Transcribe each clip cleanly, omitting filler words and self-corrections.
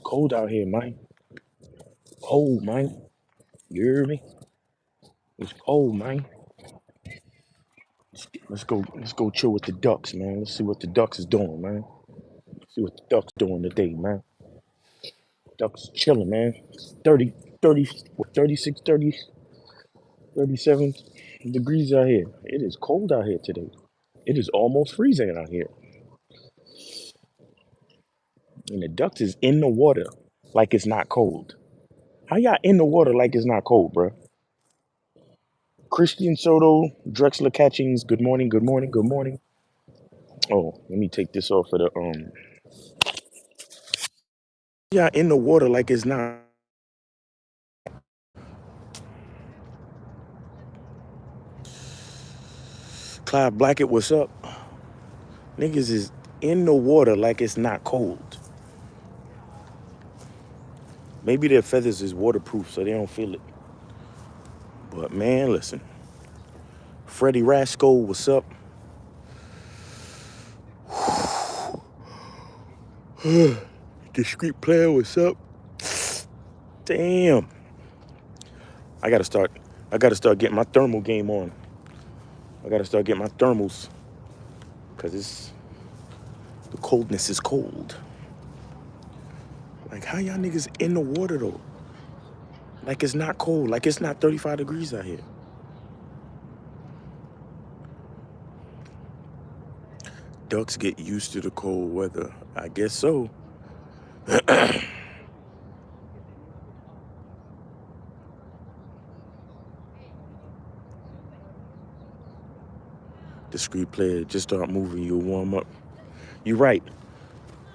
cold out here, man. Cold, man. You hear me? It's cold, man. Let's go chill with the ducks, man. Let's see what the ducks is doing, man. See what the ducks doing today, man. Ducks chilling, man. It's 30, 30, what, 36, 30, 37 degrees out here. It is cold out here today. It is almost freezing out here. And the ducks is in the water like it's not cold. How y'all in the water like it's not cold, bro? Christian Soto, Drexler Catchings, good morning, good morning, good morning. Oh, let me take this off of the. Yeah, in the water like it's not. Clive Blackett, what's up? Niggas is in the water like it's not cold. Maybe their feathers is waterproof so they don't feel it. But man, listen. Freddie Rasco, what's up? Discreet player, what's up? Damn. I gotta start. I gotta start getting my thermal game on. I gotta start getting my thermals. Cause the coldness is cold. Like how y'all niggas in the water though? Like it's not cold. Like it's not 35 degrees out here. Ducks get used to the cold weather. I guess so. Discreet player, just start moving. You'll warm up. You're right.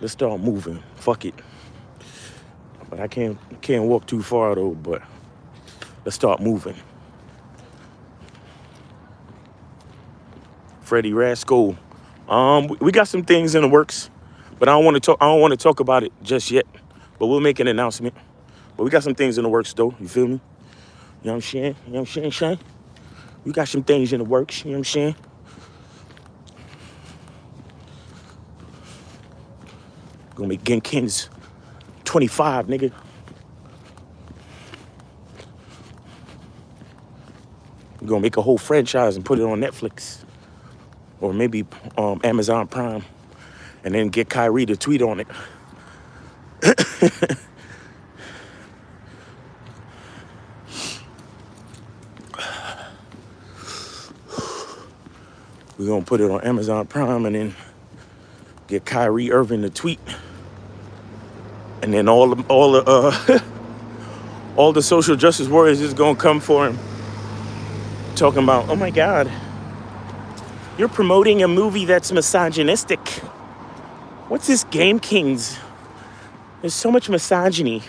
Let's start moving. Fuck it. But I can't walk too far though. But let's start moving. Freddie Rasco. We got some things in the works, but I don't want to talk. I don't want to talk about it just yet. But we'll make an announcement. But we got some things in the works though. You feel me? You know what I'm saying? You know what I'm saying, Shane? We got some things in the works. You know what I'm saying? Gonna make Genkins 25, nigga. We're gonna make a whole franchise and put it on Netflix. Or maybe Amazon Prime. And then get Kyrie to tweet on it. We're gonna put it on Amazon Prime and then get Kyrie Irving to tweet. And then all the social justice warriors is gonna come for him. Talking about, oh my God, you're promoting a movie that's misogynistic. What's this Game Kings? There's so much misogyny.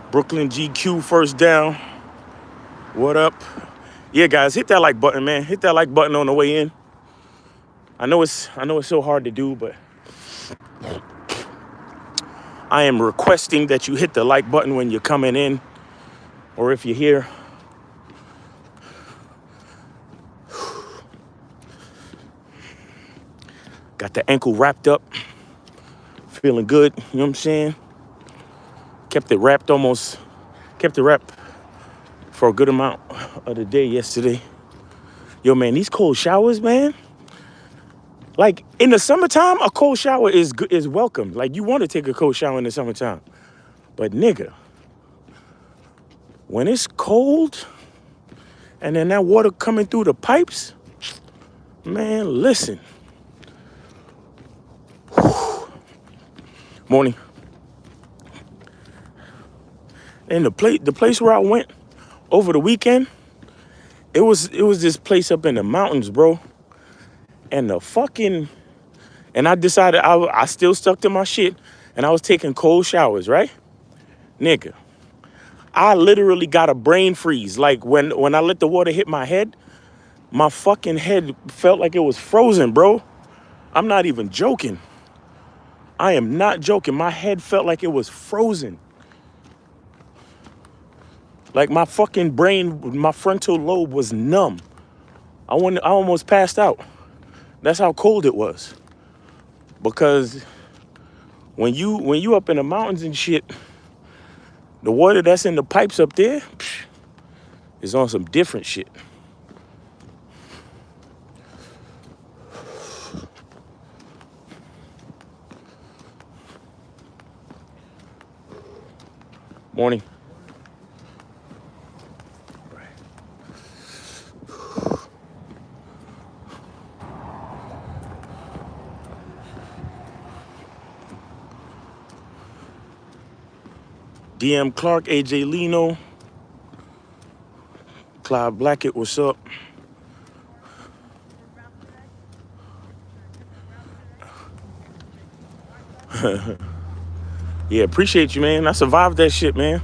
Brooklyn GQ first down. What up? Yeah, guys, hit that like button, man. Hit that like button on the way in. I know it's so hard to do, but I am requesting that you hit the like button when you're coming in, or if you're here. Got the ankle wrapped up. Feeling good, you know what I'm saying? Kept it wrapped for a good amount of the day yesterday. Yo, man, these cold showers, man. Like, in the summertime, a cold shower is welcome. Like, you want to take a cold shower in the summertime. But, nigga, when it's cold and then that water coming through the pipes, man, listen. Morning. And the place where I went over the weekend, it was this place up in the mountains, bro. And I decided I still stuck to my shit and I was taking cold showers, right? Nigga, I literally got a brain freeze. Like when I let the water hit my head, my fucking head felt like it was frozen, bro. I'm not even joking. I am not joking. My head felt like it was frozen. Like my fucking brain, my frontal lobe was numb. I almost passed out. That's how cold it was. Because when you up in the mountains and shit, the water that's in the pipes up there is on some different shit. Morning. DM Clark, AJ Lino, Clyde Blackett, what's up? Yeah, appreciate you, man. I survived that shit, man.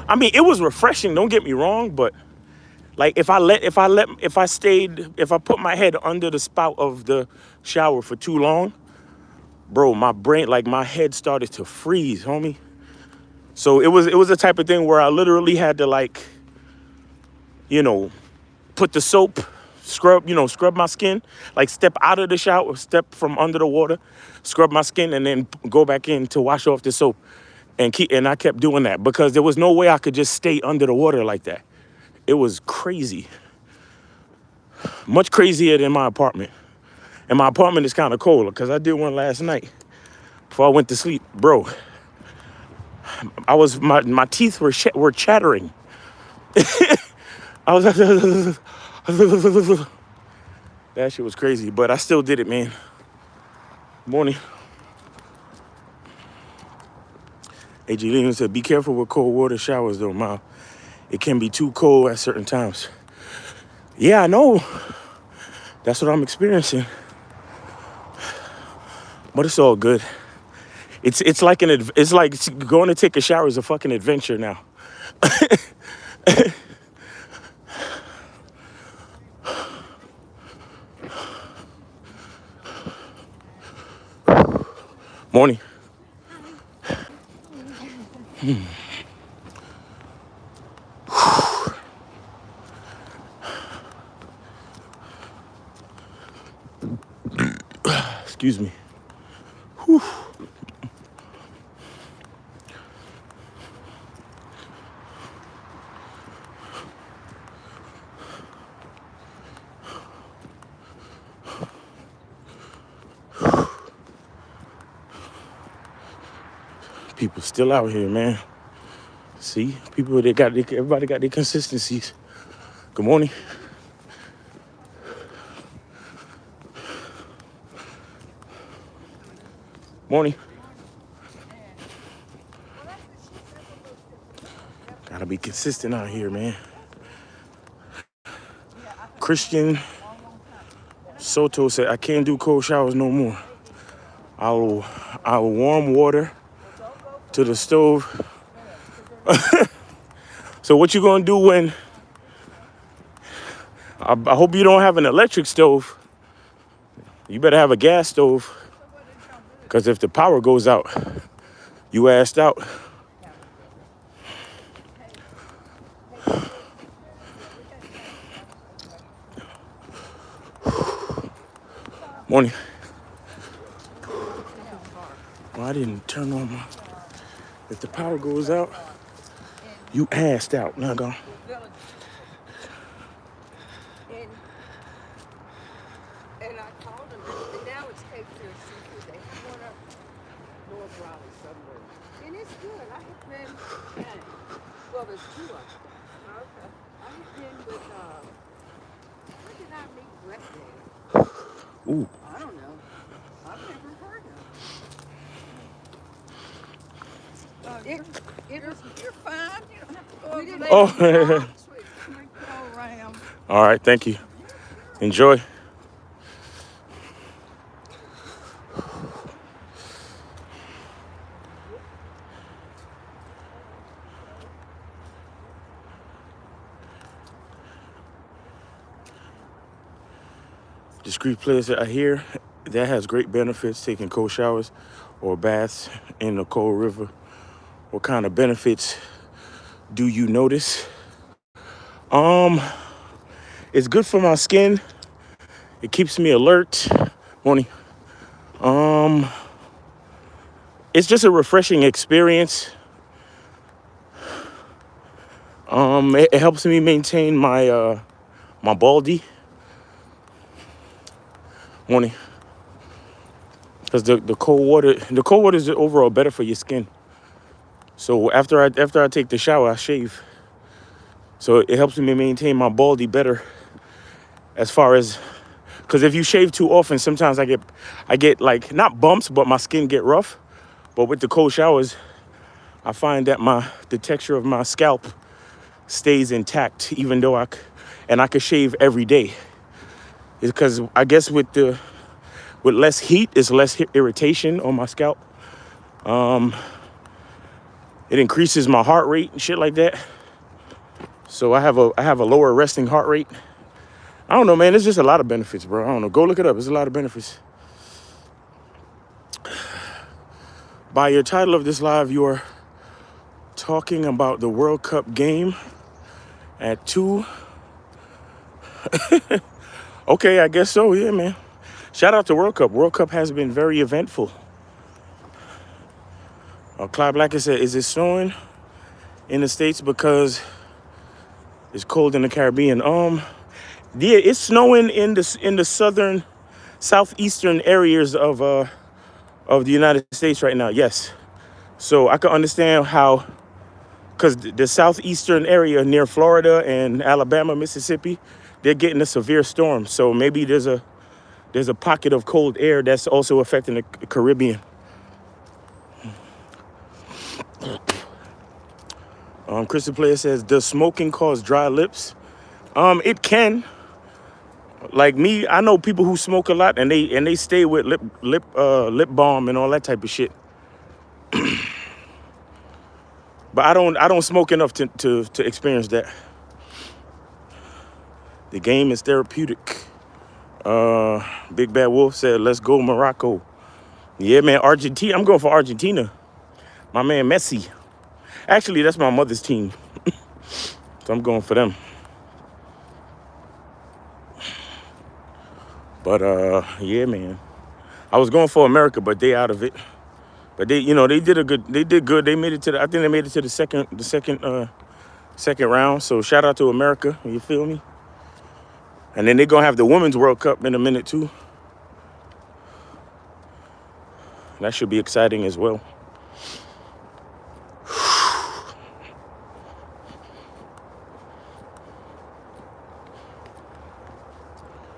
I mean, it was refreshing, don't get me wrong, but like if I put my head under the spout of the shower for too long, bro, my brain, like my head started to freeze, homie. So it was the type of thing where I literally had to like, you know, put the soap, scrub my skin, like step out of the shower, step from under the water, scrub my skin, and then go back in to wash off the soap. And I kept doing that because there was no way I could just stay under the water like that. It was crazy. Much crazier than my apartment. And my apartment is kind of cold because I did one last night before I went to sleep. Bro, my teeth were chattering. I was that shit was crazy, but I still did it, man. Morning. AG Leland said, be careful with cold water showers though, Mom. It can be too cold at certain times. Yeah, I know. That's what I'm experiencing. But it's all good. It's like going to take a shower is a fucking adventure now. Morning. Excuse me. Whew. People still out here, man. See, everybody got their consistencies. Good morning. Morning. Gotta be consistent out here, man. Christian Soto said, I can't do cold showers no more. I'll warm water to the stove. So what you gonna do when, I hope you don't have an electric stove. You better have a gas stove. Because if the power goes out, you assed out. Morning. Well, I didn't turn on my... If the power goes out, you assed out. Now go. And I called them, and now it's Cape Seafood. They have one up North Raleigh somewhere. And it's good. I have been, well, there's two of them. Okay. I have been with, where did I meet Brett there? Ooh. I don't know. I've never heard of him. You're fine. You don't have to go over there. Oh. Go around. All right, thank you. Enjoy. Discreet players that I hear that has great benefits, taking cold showers or baths in the cold river. What kind of benefits do you notice? Um, it's good for my skin. It keeps me alert. Morning. Um, it's just a refreshing experience. It helps me maintain my baldy. Morning. Because the cold water is overall better for your skin. So after I take the shower, I shave. So it helps me maintain my baldy better as far as because if you shave too often, sometimes I get like not bumps, but my skin get rough. But with the cold showers, I find that the texture of my scalp stays intact, even though and I could shave every day. It's because I guess with less heat, is less irritation on my scalp. It increases my heart rate and shit like that. So I have a lower resting heart rate. I don't know, man. There's just a lot of benefits, bro. I don't know. Go look it up. There's a lot of benefits. By your title of this live, you are talking about the World Cup game at 2. Okay, I guess so. Yeah, man. Shout out to World Cup. World Cup has been very eventful. Clyde Blacker said, is it snowing in the States because it's cold in the Caribbean? Yeah, it's snowing in the southern, southeastern areas of the United States right now. Yes. So I can understand how, because the southeastern area near Florida and Alabama, Mississippi, they're getting a severe storm. So maybe there's a pocket of cold air that's also affecting the Caribbean. Crystal Player says, does smoking cause dry lips? It can. Like me, I know people who smoke a lot and they stay with lip balm and all that type of shit. But I don't smoke enough to experience that. The game is therapeutic. Big Bad Wolf said, let's go Morocco. Yeah, man, Argentina. I'm going for Argentina. My man Messi. Actually, that's my mother's team. So I'm going for them. But yeah, man. I was going for America, but they out of it. But they did good. They made it to I think they made it to the second round. So shout out to America. You feel me? And then they're gonna have the Women's World Cup in a minute too. That should be exciting as well.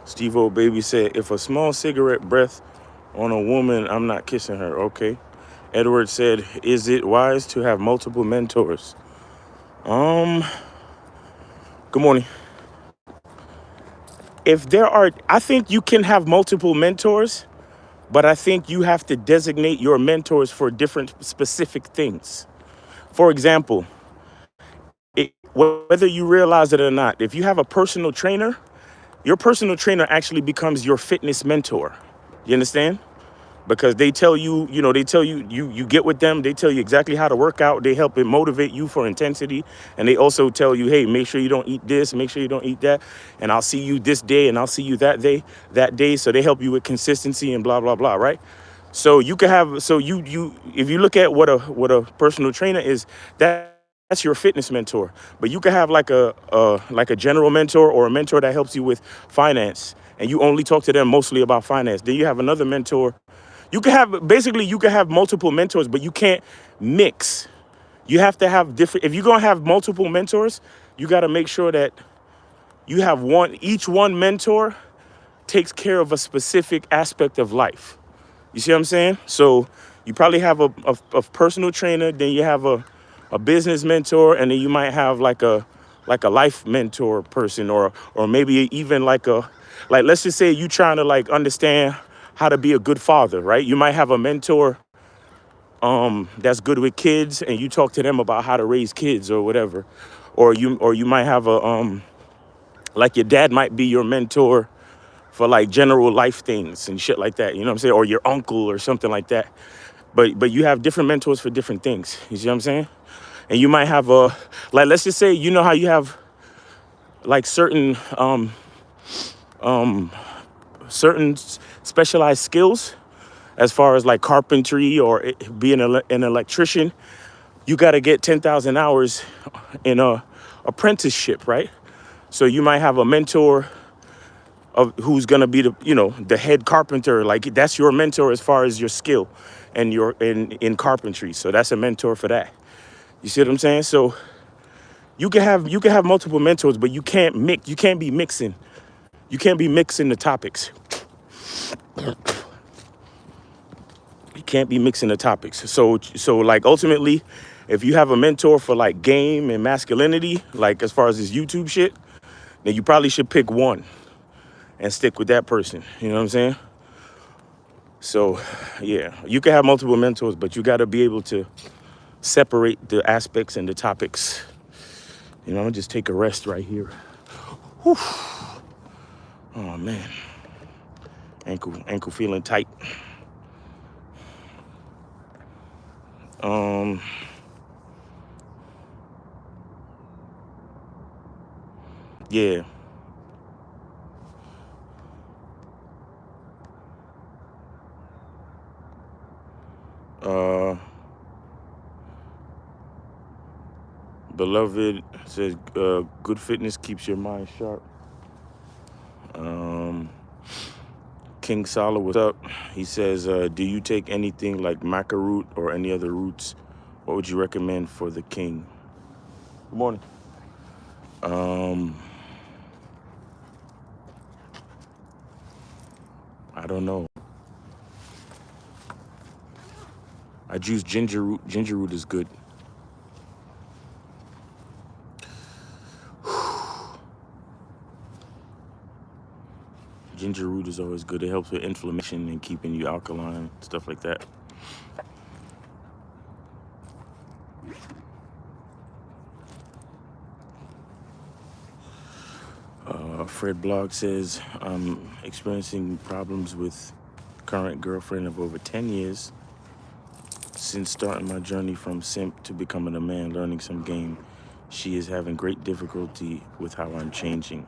Steve O Baby said, if a small cigarette breath on a woman, I'm not kissing her. Okay. Edward said, is it wise to have multiple mentors? Good morning. I think you can have multiple mentors, but I think you have to designate your mentors for different specific things. For example, whether you realize it or not, if you have a personal trainer, your personal trainer actually becomes your fitness mentor. You understand? Because they tell you, you get with them, they tell you exactly how to work out, they help it motivate you for intensity, and they also tell you, hey, make sure you don't eat this, make sure you don't eat that, and I'll see you this day and I'll see you that day. So they help you with consistency and blah blah blah, right? So you can have you if you look at what a personal trainer is, that's your fitness mentor. But you can have like a general mentor or a mentor that helps you with finance, and you only talk to them mostly about finance. Then you have another mentor. You can have multiple mentors, but you can't mix. You have to have different. If you're gonna have multiple mentors, you got to make sure that you have each one mentor takes care of a specific aspect of life. You see what I'm saying? So you probably have a personal trainer, then you have a business mentor, and then you might have like a life mentor person, or maybe even like let's just say you trying to like understand how to be a good father, right? You might have a mentor that's good with kids, and you talk to them about how to raise kids or whatever. Or you might have like your dad might be your mentor for like general life things and shit like that. You know what I'm saying? Or your uncle or something like that. But you have different mentors for different things. You see what I'm saying? And you might have a, like, let's just say, you know how you have like certain specialized skills as far as like carpentry or being an electrician. You got to get 10,000 hours in a apprenticeship, right? So you might have a mentor of who's going to be the head carpenter. Like that's your mentor as far as your skill and your in carpentry. So that's a mentor for that. You see what I'm saying? So you can have multiple mentors, but you can't be mixing. You can't be mixing the topics. You can't be mixing the topics. So like ultimately, if you have a mentor for like game and masculinity, like as far as this YouTube shit, then you probably should pick one and stick with that person. You know what I'm saying? So yeah, you can have multiple mentors, but you got to be able to separate the aspects and the topics. I'm gonna just take a rest right here. Whew. Oh man, ankle feeling tight. Um, yeah. Uh, Beloved says, good fitness keeps your mind sharp. Um, King Sala, what's up? He says, do you take anything like maca root or any other roots? What would you recommend for the king? Good morning. Um, I don't know. I use ginger root. Ginger root is good. Ginger root is always good. It helps with inflammation and keeping you alkaline, stuff like that. Fred Blog says, I'm experiencing problems with current girlfriend of over 10 years. Since starting my journey from simp to becoming a man, learning some game, she is having great difficulty with how I'm changing.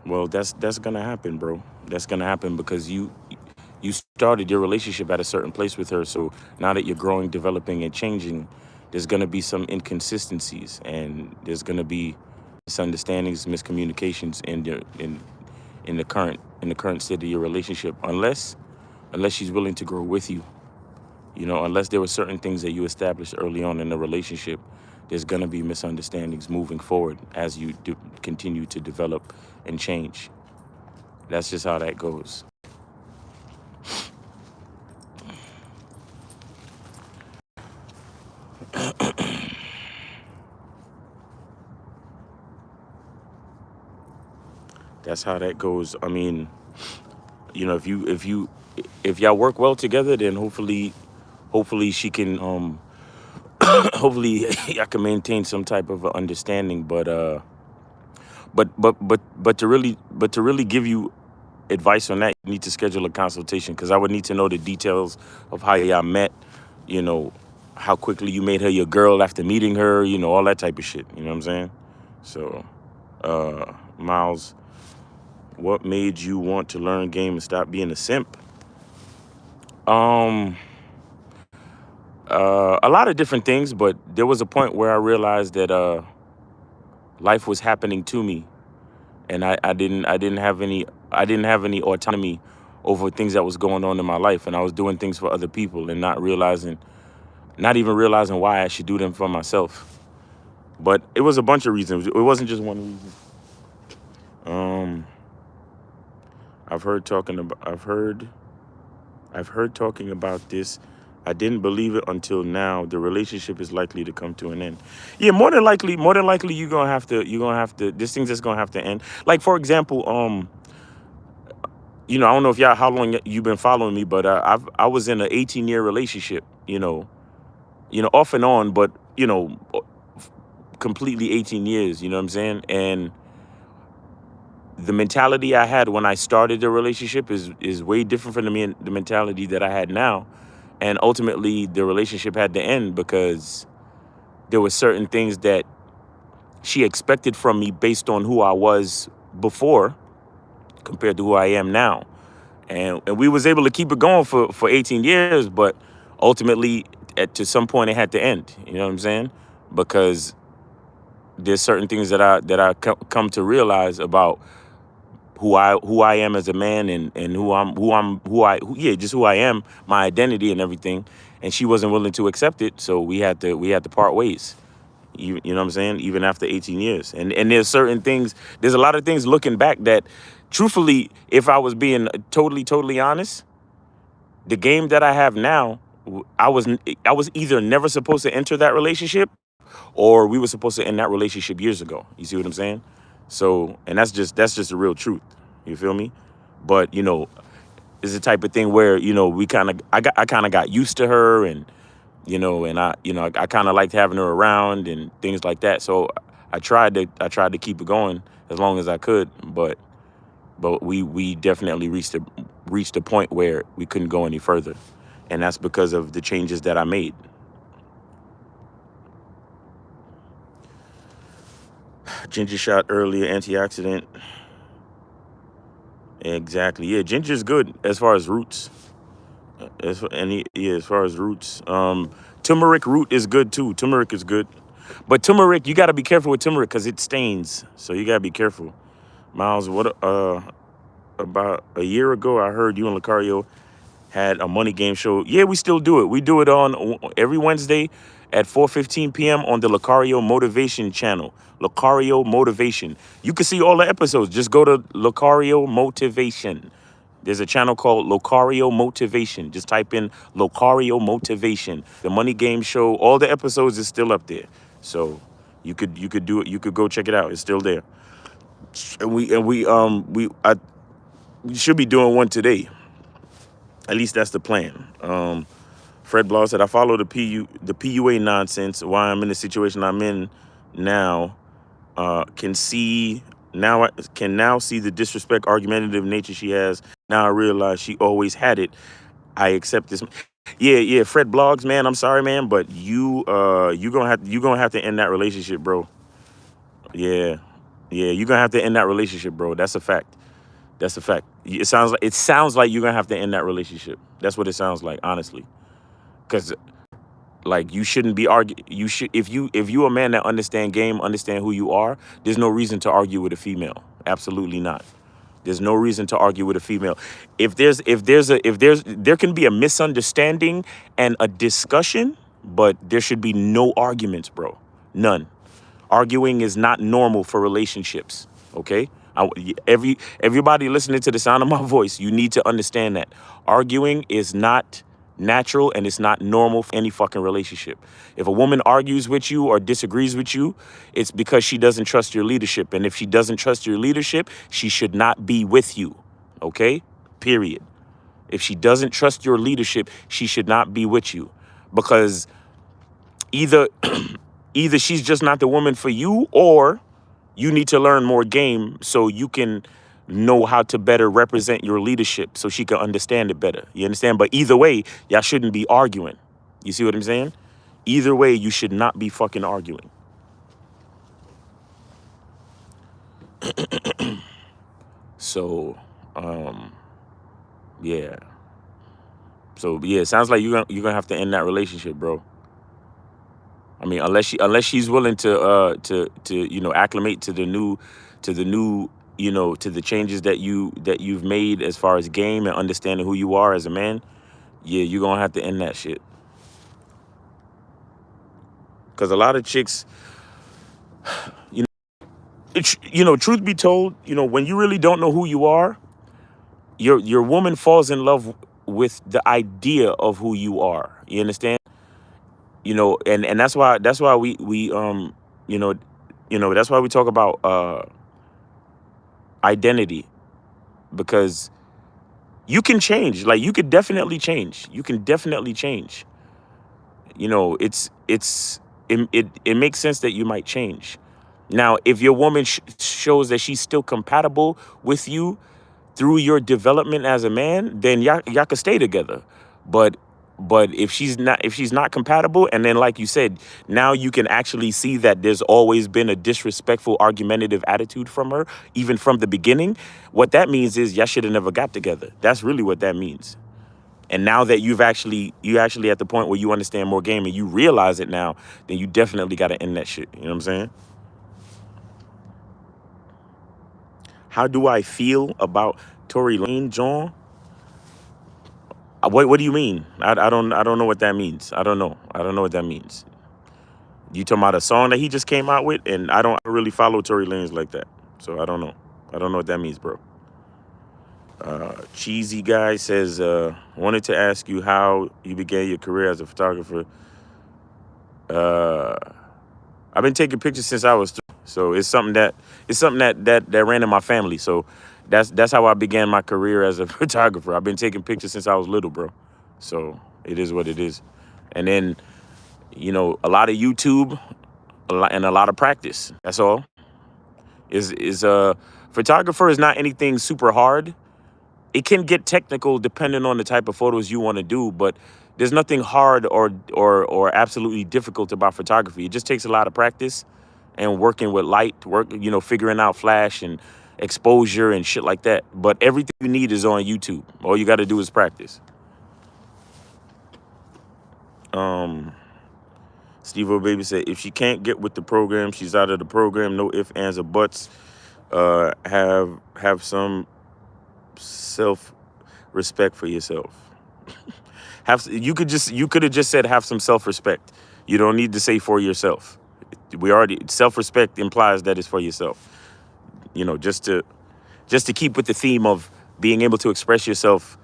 Well, that's gonna happen, bro. That's gonna happen because you started your relationship at a certain place with her. So now that you're growing, developing, and changing, there's gonna be some inconsistencies, and there's gonna be misunderstandings, miscommunications in the current state of your relationship, unless she's willing to grow with you. Unless there were certain things that you established early on in the relationship, there's going to be misunderstandings moving forward as you continue to develop and change. That's just how that goes. That's how that goes. I mean, if y'all work well together, then hopefully she can hopefully I can maintain some type of understanding. But to really give you advice on that, you need to schedule a consultation because I would need to know the details of how y'all met, you know, how quickly you made her your girl after meeting her, all that type of shit. You know what I'm saying? So, Miles, what made you want to learn game and stop being a simp? Um, a lot of different things, but there was a point where I realized that life was happening to me, and I didn't have any autonomy over things that was going on in my life, and I was doing things for other people and not even realizing why I should do them for myself. But it was a bunch of reasons. It wasn't just one reason. Um, I've heard talking about this. I didn't believe it until now. The relationship is likely to come to an end. Yeah, more than likely this thing's just gonna have to end. Like for example, I don't know if y'all how long you've been following me, but I was in an 18-year relationship, off and on, but completely 18 years, you know what I'm saying? And the mentality I had when I started the relationship is way different from the mentality that I had now. And ultimately the relationship had to end because there were certain things that she expected from me based on who I was before compared to who I am now. And we was able to keep it going for 18 years, but ultimately to some point it had to end. You know what I'm saying? Because there's certain things that I come to realize about who I am as a man, and yeah, just who I am, my identity and everything. And she wasn't willing to accept it, so we had to part ways. You know what I'm saying? Even after 18 years. And there's certain things, there's a lot of things looking back that, truthfully, if I was being totally honest, the game that I have now, I was either never supposed to enter that relationship, or we were supposed to end that relationship years ago. You see what I'm saying? So, and that's just the real truth. You feel me? But it's the type of thing where we I kind of got used to her, and I kind of liked having her around and things like that. So I tried to keep it going as long as I could, but we definitely reached a point where we couldn't go any further, and that's because of the changes that I made. Ginger shot earlier, antioxidant. Exactly. Yeah, ginger's good as far as roots. Yeah, as far as roots, turmeric root is good too. Turmeric is good, but turmeric, you got to be careful with turmeric because it stains. So you got to be careful. Miles, what? About a year ago, I heard you and Lucario had a money game show. Yeah, we still do it. We do it on every Wednesday at 4:15 p.m. on the Lucario Motivation channel. Lucario Motivation. You can see all the episodes. Just go to Lucario Motivation. There's a channel called Lucario Motivation. Just type in Lucario Motivation. The money game show. All the episodes is still up there. So you could do it. You could go check it out. It's still there. We should be doing one today. At least that's the plan. Fred Blau said, I follow the PUA nonsense. Why I'm in the situation I'm in now. Can see now. I can now see the disrespect, argumentative nature she has. Now I realize she always had it. I accept this. Yeah. Fred Blogs, man. I'm sorry, man, but you gonna have to end that relationship, bro. Yeah, you're gonna have to end that relationship, bro. That's a fact. That's a fact. It sounds like you're gonna have to end that relationship. That's what it sounds like, honestly. Because like you shouldn't be arguing. You should if you a man that understand game, understand who you are. There's no reason to argue with a female. Absolutely not. There's no reason to argue with a female. If there can be a misunderstanding and a discussion, but there should be no arguments, bro. None. Arguing is not normal for relationships. Okay. Everybody listening to the sound of my voice, you need to understand that arguing is not natural and it's not normal for any fucking relationship. If a woman argues with you or disagrees with you, it's because she doesn't trust your leadership. And if she doesn't trust your leadership, she should not be with you. Okay? Period. If she doesn't trust your leadership, she should not be with you. Because either either she's just not the woman for you, or you need to learn more game so you can know how to better represent your leadership so she can understand it better. You understand? But either way, y'all shouldn't be arguing. You see what I'm saying? Either way, you should not be fucking arguing. So, yeah. So yeah, it sounds like you're gonna have to end that relationship, bro. I mean, unless she's willing to acclimate to the new to the changes that you've made as far as game and understanding who you are as a man. Yeah, you're gonna have to end that shit. Because a lot of chicks, you truth be told, when you really don't know who you are, your woman falls in love with the idea of who you are. You understand? And that's why you know that's why we talk about identity, because you can change. Like, you could definitely change. You can definitely change. It makes sense that you might change. Now, if your woman shows that she's still compatible with you through your development as a man, then y'all can stay together. But But if she's not compatible, and then like you said, now you can actually see that there's always been a disrespectful, argumentative attitude from her, even from the beginning. What that means is y'all should have never got together. That's really what that means. And now that you actually at the point where you understand more game and you realize it now, then you definitely got to end that shit. You know what I'm saying? How do I feel about Tory Lane, John? What do you mean? I don't know what that means. I don't know what that means. You talking about a song that he just came out with, and I don't really follow Tory Lanez like that, so I don't know. I don't know what that means, bro. Cheesy guy says, wanted to ask you how you began your career as a photographer. Uh, I've been taking pictures since I was 3, so it's something that ran in my family. So that's how I began my career as a photographer. I've been taking pictures since I was little, bro. So it is what it is. And then a lot of YouTube, and a lot of practice. That's all. Is photographer is not anything super hard. It can get technical depending on the type of photos you want to do, but there's nothing hard or absolutely difficult about photography. It just takes a lot of practice and working with light, figuring out flash and exposure and shit like that. But everything you need is on YouTube. All you got to do is practice. Um, Steve O Baby said, if she can't get with the program, she's out of the program. No ifs, ands, or buts. Have some self respect for yourself. You could have just said have some self respect. You don't need to say for yourself. Self respect implies that it's for yourself. Just to keep with the theme of being able to express yourself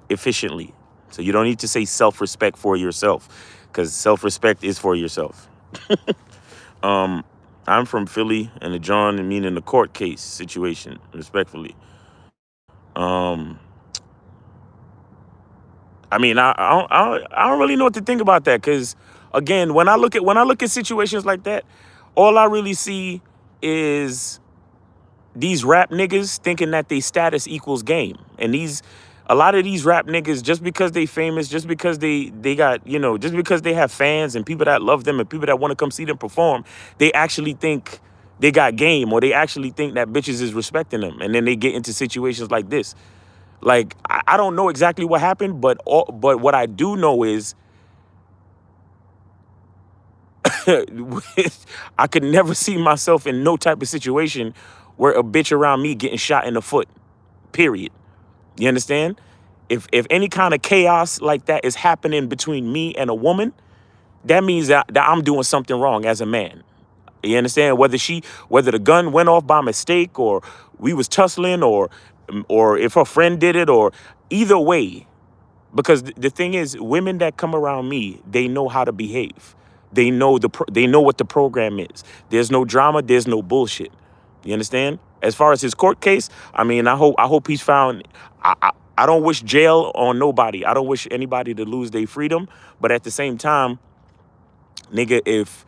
efficiently. So you don't need to say self respect for yourself, because self respect is for yourself. Um, I'm from Philly, and the John and meaning the court case situation, respectfully. Um, I mean, I don't really know what to think about that, because again, when I look at situations like that, all I really see is these rap niggas thinking that they status equals game, and a lot of these rap niggas, just because they famous, just because they got just because they have fans and people that love them and people that want to come see them perform, they actually think they got game, or they actually think that bitches is respecting them, and then they get into situations like this. Like, I don't know exactly what happened, but what I do know is I could never see myself in no type of situation where a bitch around me getting shot in the foot. Period. You understand? If any kind of chaos like that is happening between me and a woman, that means that I'm doing something wrong as a man. You understand? Whether the gun went off by mistake, or we was tussling, or if her friend did it, or either way. Because the thing is, women that come around me, they know how to behave. They know what the program is. There's no drama. There's no bullshit. You understand? As far as his court case, I mean, I hope he's found. I don't wish jail on nobody. I don't wish anybody to lose their freedom. But at the same time, nigga, if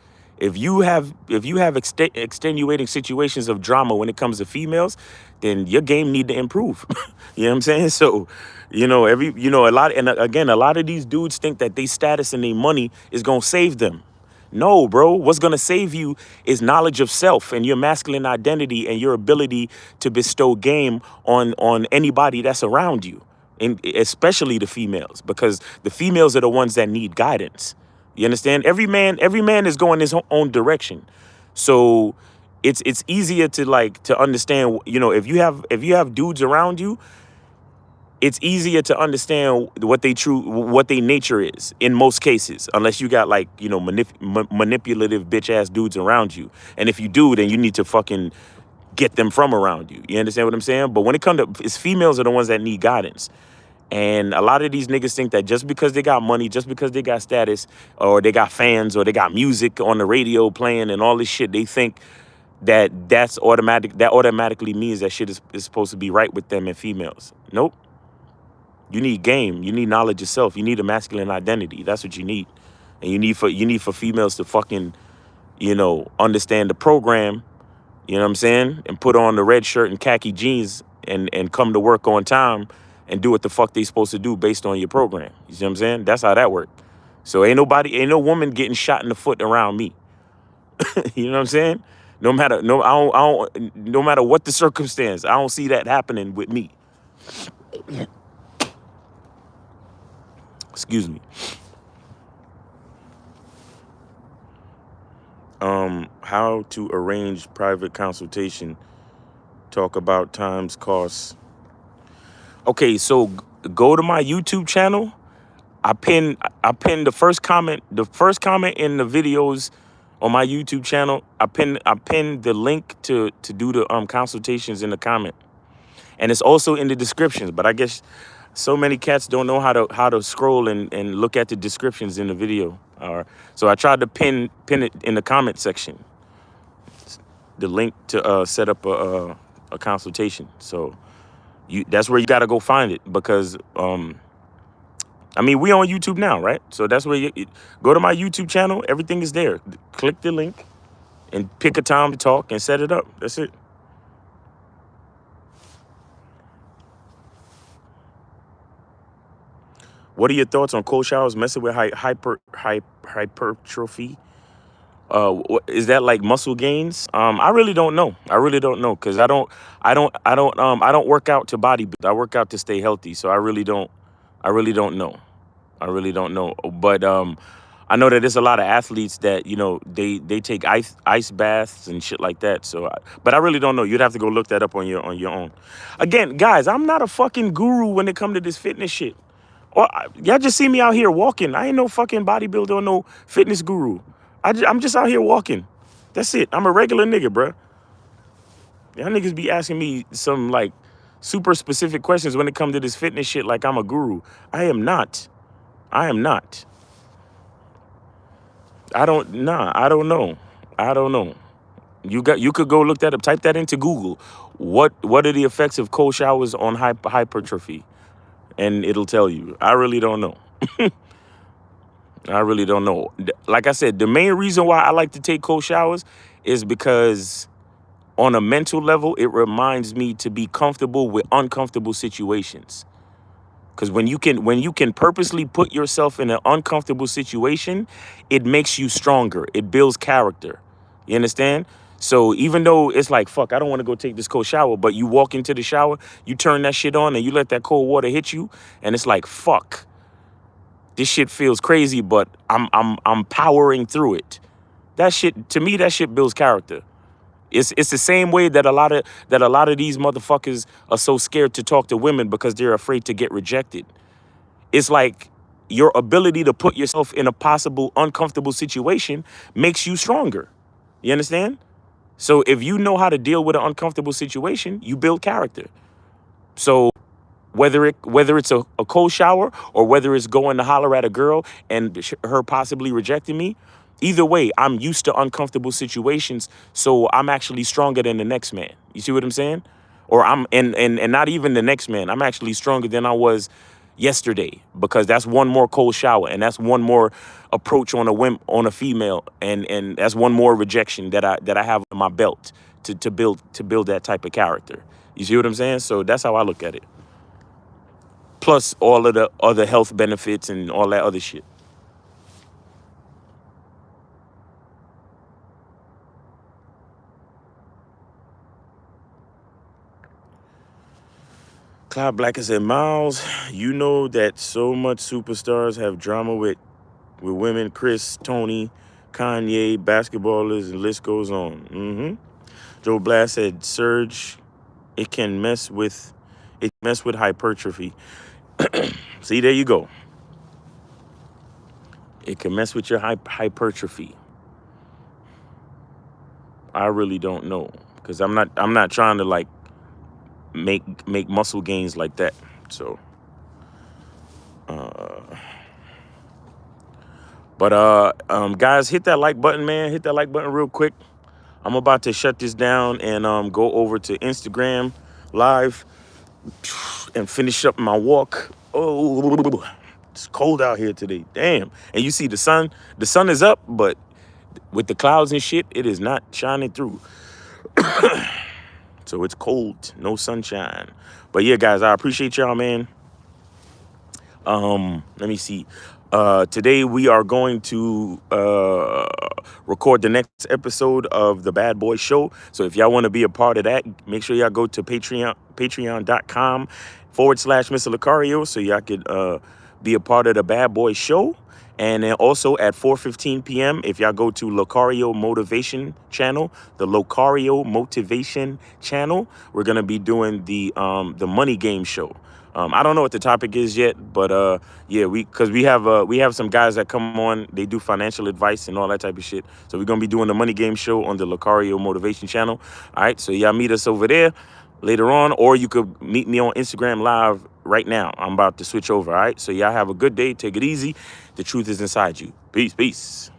you have extenuating situations of drama when it comes to females, then your game need to improve. You know what I'm saying? So, a lot of these dudes think that they status and their money is gonna save them. No, bro. What's gonna save you is knowledge of self and your masculine identity and your ability to bestow game on anybody that's around you, and especially the females, because the females are the ones that need guidance. You understand? Every man is going his own direction. So it's easier to understand, if you have dudes around you, it's easier to understand what they nature is in most cases, unless you got like, manipulative bitch ass dudes around you. And if you do, then you need to fucking get them from around you. You understand what I'm saying? But when it comes to, it's females are the ones that need guidance. And a lot of these niggas think that just because they got money, just because they got status, or they got fans, or they got music on the radio playing and all this shit, they think that's automatic. That automatically means that shit is supposed to be right with them and females. Nope. You need game. You need knowledge of self. You need a masculine identity. That's what you need. And you need for females to fucking, understand the program. You know what I'm saying? And put on the red shirt and khaki jeans and come to work on time, and do what the fuck they supposed to do based on your program. You see what I'm saying? That's how that works. So ain't no woman getting shot in the foot around me. You know what I'm saying? No matter what the circumstance, I don't see that happening with me. Excuse me. How to arrange private consultation. Talk about times, costs. Okay, so go to my YouTube channel. I pinned the first comment. The first comment in the videos on my YouTube channel. I pinned the link to do the consultations in the comment, and it's also in the descriptions. But I guess so many cats don't know how to scroll and look at the descriptions in the video. So I tried to pin it in the comment section. The link to set up a consultation. So that's where you got to go find it, because I mean, we on YouTube now, right? So that's where you go to my YouTube channel. Everything is there. Click the link and pick a time to talk and set it up. That's it. What are your thoughts on cold showers messing with hypertrophy? Is that like muscle gains? I really don't know. I really don't know, because I don't work out to bodybuild. I work out to stay healthy. So I really don't know. I really don't know. But I know that there's a lot of athletes that, they take ice baths and shit like that. So, but I really don't know. You'd have to go look that up on your own. Again, guys, I'm not a fucking guru when it comes to this fitness shit. Or y'all just see me out here walking. I ain't no fucking bodybuilder or no fitness guru. I'm just out here walking. That's it. I'm a regular nigga, bruh. Y'all niggas be asking me some like super specific questions when it comes to this fitness shit like I'm a guru. I am not. I am not. I don't know. I don't know. You could go look that up. Type that into Google. What are the effects of cold showers on hypertrophy? And it'll tell you. I really don't know. I really don't know. Like I said, the main reason why I like to take cold showers is because on a mental level, it reminds me to be comfortable with uncomfortable situations. Because when you can purposely put yourself in an uncomfortable situation, it makes you stronger. It builds character. You understand? So even though it's like, fuck, I don't want to go take this cold shower, but you walk into the shower, you turn that shit on and you let that cold water hit you, and it's like, fuck, this shit feels crazy, but I'm powering through it. That shit, to me, that shit builds character. It's the same way that a lot of these motherfuckers are so scared to talk to women because they're afraid to get rejected. It's like your ability to put yourself in a possible uncomfortable situation makes you stronger. You understand? So if you know how to deal with an uncomfortable situation, you build character. So whether it's a cold shower or whether it's going to holler at a girl and her possibly rejecting me, either way, I'm used to uncomfortable situations, so I'm actually stronger than the next man. You see what I'm saying? Or I'm and not even the next man. I'm actually stronger than I was yesterday, because that's one more cold shower and that's one more approach on a female, and that's one more rejection that I have on my belt to build that type of character. You see what I'm saying? So that's how I look at it. Plus all of the other health benefits and all that other shit. Cloud Black has said, Miles, you know that so much superstars have drama with women, Chris, Tony, Kanye, basketballers, and list goes on. Joe Blast said, Surge, it can mess with hypertrophy. See, there you go. It can mess with your hypertrophy. I really don't know, because I'm not trying to like make muscle gains like that. So guys, hit that like button, man. Hit that like button real quick. I'm about to shut this down and go over to Instagram live and finish up my walk. Oh, it's cold out here today. Damn. And you see the sun is up, but with the clouds and shit, it is not shining through. So it's cold, no sunshine. But yeah, guys, I appreciate y'all, man. Let me see. Today we are going to record the next episode of the Bad Boy Show. So if y'all want to be a part of that, make sure y'all go to patreon.com/Mr. Lucario so y'all could be a part of the Bad Boy Show. And then also at 4:15 p.m., if y'all go to Lucario Motivation channel, the Lucario Motivation channel, we're gonna be doing the Money Game Show. I don't know what the topic is yet, but yeah, we have some guys that come on. They do financial advice and all that type of shit. So we're gonna be doing the Money Game Show on the Lucario Motivation channel. All right, so y'all meet us over there later on, or you could meet me on Instagram Live right now. I'm about to switch over. All right, so y'all have a good day. Take it easy. The truth is inside you. Peace, peace.